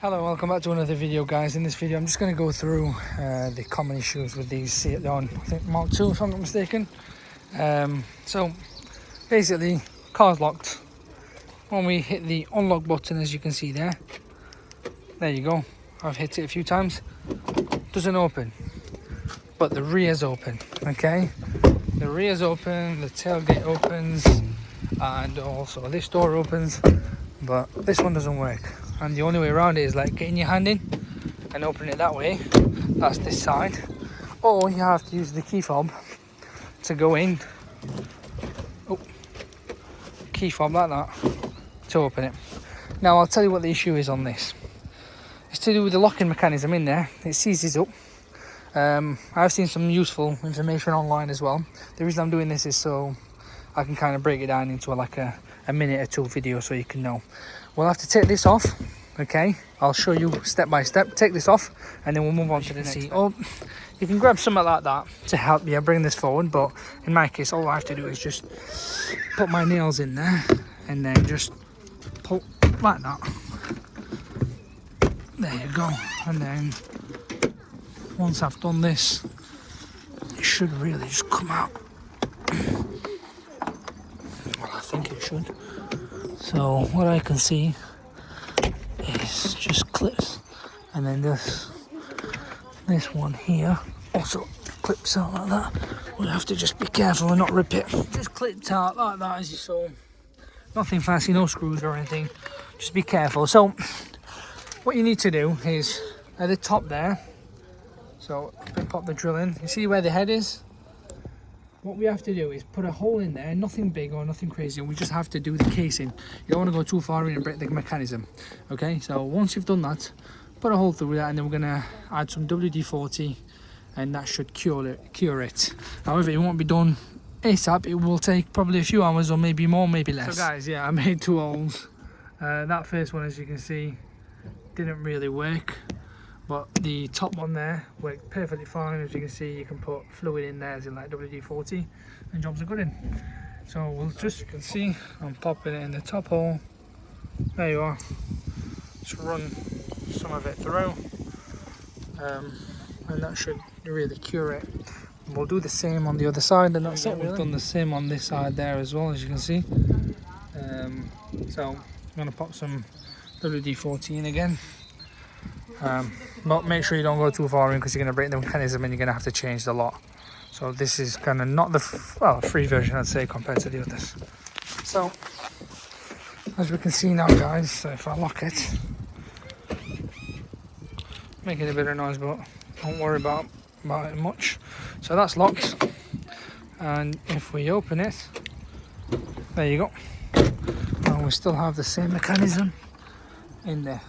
Hello, welcome back to another video, guys. In this video I'm just going to go through the common issues with these Seat Leon, I think Mark II if I'm not mistaken. So basically, car's locked. When we hit the unlock button, as you can see there you go, I've hit it a few times, doesn't open, but the rear's open. Okay, the rear's open, the tailgate opens, and also this door opens, but this one doesn't work. And the only way around it is like getting your hand in and opening it that way. That's this side. Or you have to use the key fob to go in. Oh, key fob like that to open it. Now I'll tell you what the issue is on this. It's to do with the locking mechanism in there. It seizes up. I've seen some useful information online as well. The reason I'm doing this is so I can kind of break it down into like a minute or two video so you can know. We'll have to take this off, okay? I'll show you step by step. Take this off and then we'll move on to the seat. Oh, you can grab something like that to help you bring this forward, but in my case all I have to do is just put my nails in there and then just pull like that. There you go. And then once I've done this, it should really just come out. Well, I think it should. So what I can see is just clips, and then this one here also clips out like that. We'll have to just be careful and not rip it. Just clipped out like that, as you saw. Nothing fancy, no screws or anything. Just be careful. So what you need to do is at the top there. So we pop the drill in. You see where the head is? What we have to do is put a hole in there, nothing big or nothing crazy. We just have to do the casing. You don't want to go too far in and break the mechanism. Okay, so once you've done that, put a hole through that, and then we're going to add some WD-40, and that should cure it. However, it won't be done ASAP. It will take probably a few hours or maybe more, maybe less. So guys, yeah, I made two holes. That first one, as you can see, didn't really work. But the top one there worked perfectly fine. As you can see, you can put fluid in there, as in like WD-40, and jobs are good in. So we'll just, you can see, I'm popping it in the top hole. There you are. Just run some of it through, and that should really cure it. And we'll do the same on the other side, and that's it. We've done the same on this side there as well, as you can see. So I'm gonna pop some WD-40 in again. But make sure you don't go too far in, because you're going to break the mechanism and you're going to have to change the lot. So this is kind of not the free version, I'd say, compared to the others. So as we can see now, guys, so if I lock it, making a bit of noise, but don't worry about it much. So that's locked, and if we open it, there you go, and we still have the same mechanism in there.